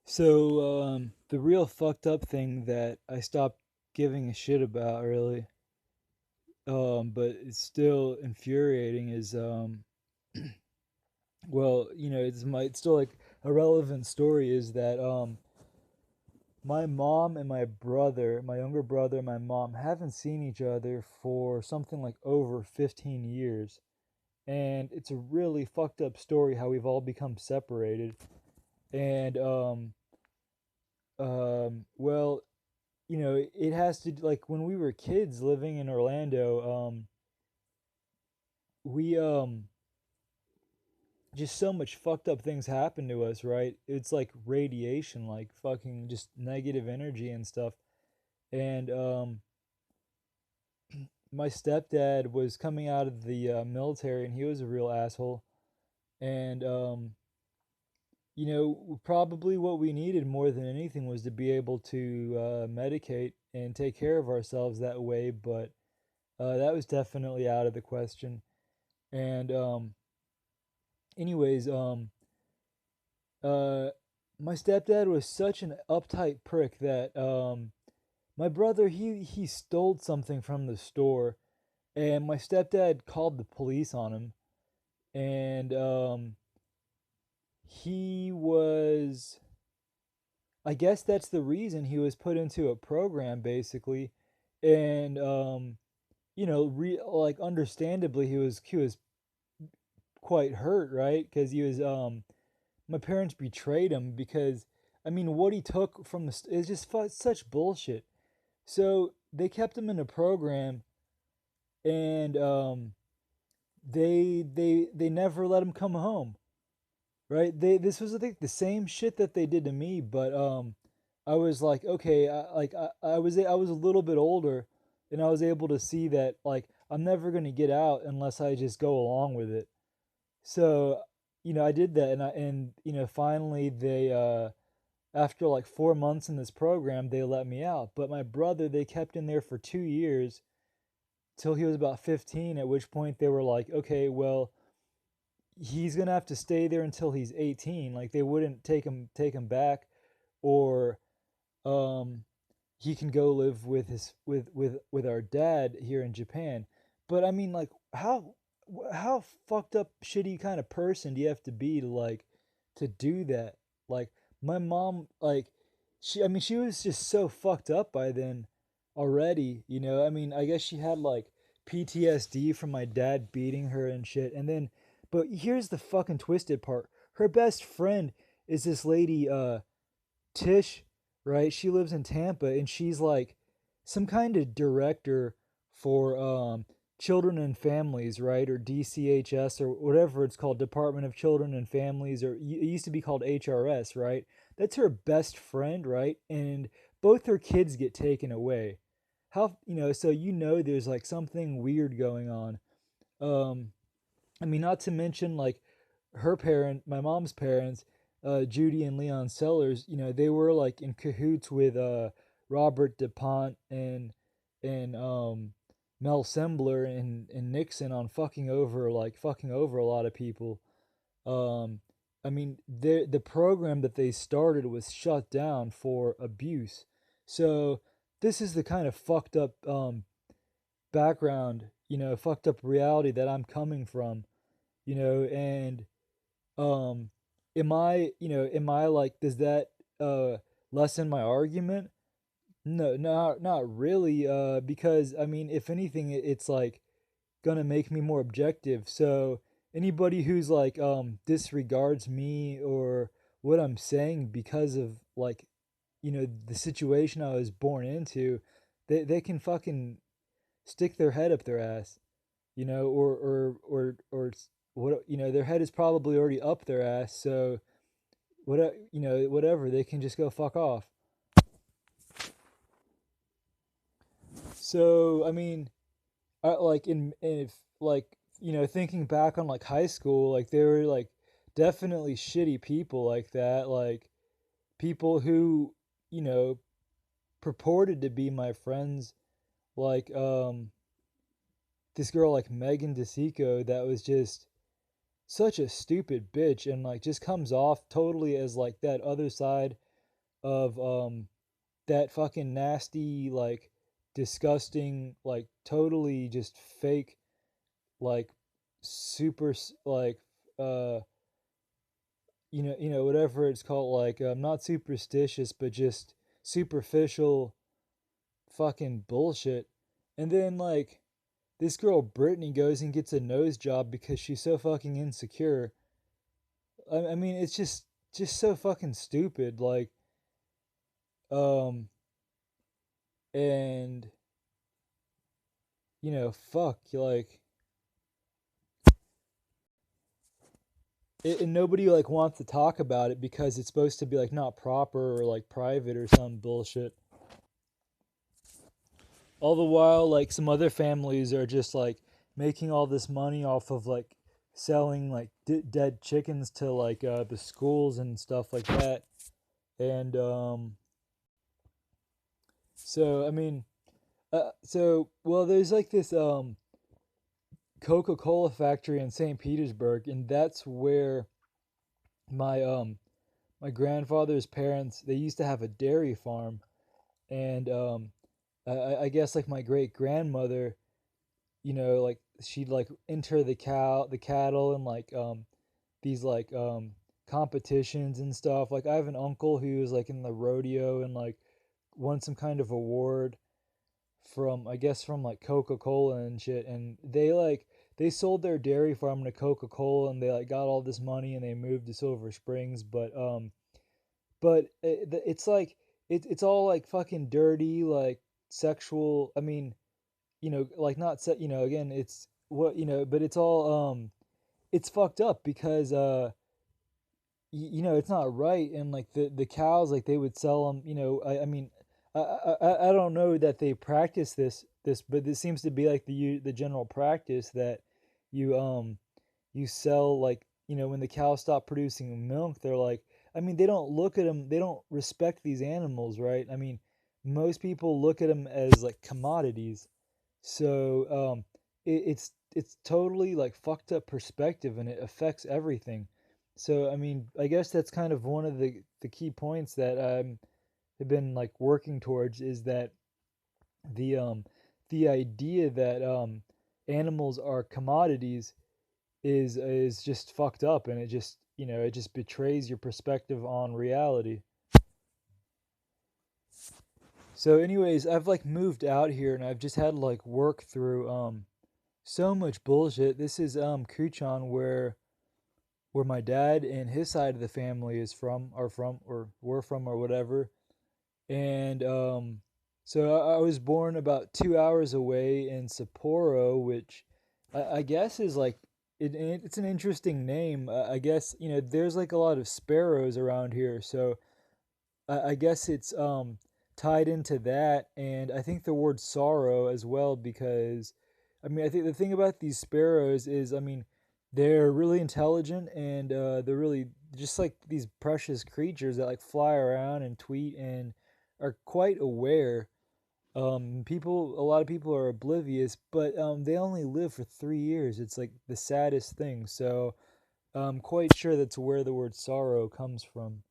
So, the real fucked up thing that I stopped giving a shit about really, but it's still infuriating is, well, it's still like a relevant story is that, my mom and my brother, my younger brother and my mom haven't seen each other for something like over 15 years. And it's a really fucked up story how we've all become separated. And, well, it has to like when we were kids living in Orlando, we just so much fucked up things happen to us, right? It's like radiation, like fucking just negative energy and stuff. And my stepdad was coming out of the military, and he was a real asshole. And probably what we needed more than anything was to be able to medicate and take care of ourselves that way, but that was definitely out of the question. And anyways, uh, my stepdad was such an uptight prick that my brother he stole something from the store, and my stepdad called the police on him, and he was, I guess that's the reason he was put into a program basically, and like understandably he was quite hurt, right? Because he was my parents betrayed him because I mean what he took from the is just such bullshit. So they kept him in a program, and they never let him come home, right? They This was I think the same shit that they did to me, but I was like, okay, I was a little bit older, and I was able to see that like I'm never gonna get out unless I just go along with it. So, I did that, and finally they after like 4 months in this program, they let me out. But my brother, they kept in there for 2 years till he was about 15. At which point they were like, okay, well, he's gonna have to stay there until he's 18. Like they wouldn't take him back, or um, he can go live with his with our dad here in Japan. But I mean, like, how fucked up, shitty kind of person do you have to be to like to do that? Like my mom, like I mean, she was just so fucked up by then already. I mean, I guess she had like PTSD from my dad beating her and shit. And then, but here's the fucking twisted part: her best friend is this lady, Tish, right? She lives in Tampa, and she's like some kind of director for children and families, right? Or DCHS or whatever it's called, Department of Children and Families, or it used to be called HRS, right? That's her best friend, right? And both her kids get taken away. So there's like something weird going on. Um I mean, not to mention like my mom's parents, Judy and Leon Sellers. They were like in cahoots with Robert DuPont and Mel Sembler and Nixon on fucking over a lot of people. Um, I mean, the program that they started was shut down for abuse. So this is the kind of fucked up background, fucked up reality that I'm coming from, and um am I like, does that uh lessen my argument? No, not really, because I mean, if anything, it's like gonna make me more objective. So anybody who's like disregards me or what I'm saying because of like, the situation I was born into, they can fucking stick their head up their ass, or what, their head is probably already up their ass. So whatever, they can just go fuck off. So I mean, like if like thinking back on like high school, like there were like definitely shitty people like that, like people who you know purported to be my friends, like this girl like Megan DeSico that was just such a stupid bitch, and like just comes off totally as like that other side of that fucking nasty, like disgusting, like totally just fake, like like uh whatever it's called, like not superstitious but just superficial fucking bullshit. And then like this girl Brittany goes and gets a nose job because she's so fucking insecure. I mean, it's just so fucking stupid. Like, um, and fuck, like, and nobody like wants to talk about it because it's supposed to be like not proper or like private or some bullshit. All the while, like some other families are just like making all this money off of like selling like dead chickens to like the schools and stuff like that. And so I mean, so well, there's like this Coca-Cola factory in St. Petersburg, and that's where my my grandfather's parents, they used to have a dairy farm. And I guess like my great grandmother, like she'd like enter the cattle and like these like competitions and stuff. Like I have an uncle who was like in the rodeo and like won some kind of award from, I guess, from like Coca-Cola and shit. And they sold their dairy farm to Coca-Cola and they like got all this money and they moved to Silver Springs. But it's like it's all like fucking dirty, like sexual. I mean, like not again, it's what but it's all it's fucked up because it's not right. And like the cows, like they would sell them. I mean, I don't know that they practice this, but this seems to be like the general practice that you you sell, like when the cows stop producing milk, they're like, I mean, they don't look at them, they don't respect these animals, right? I mean, most people look at them as like commodities. So it's totally like fucked up perspective and it affects everything. So I mean, I guess that's kind of one of the key points that have been like working towards, is that the um the idea that animals are commodities is just fucked up, and it just betrays your perspective on reality. So anyways, I've like moved out here and I've just had to like work through so much bullshit. This is Kuchan, where my dad and his side of the family is from, are from, or were from, or whatever. And so I was born about 2 hours away in Sapporo, which I guess is like it's an interesting name. I guess there's like a lot of sparrows around here, so I guess it's tied into that. And I think the word sorrow as well, because I mean, I think the thing about these sparrows is, I mean, they're really intelligent and they're really just like these precious creatures that like fly around and tweet and are quite aware. A lot of people are oblivious, but they only live for 3 years. It's like the saddest thing. So I'm quite sure that's where the word sorrow comes from.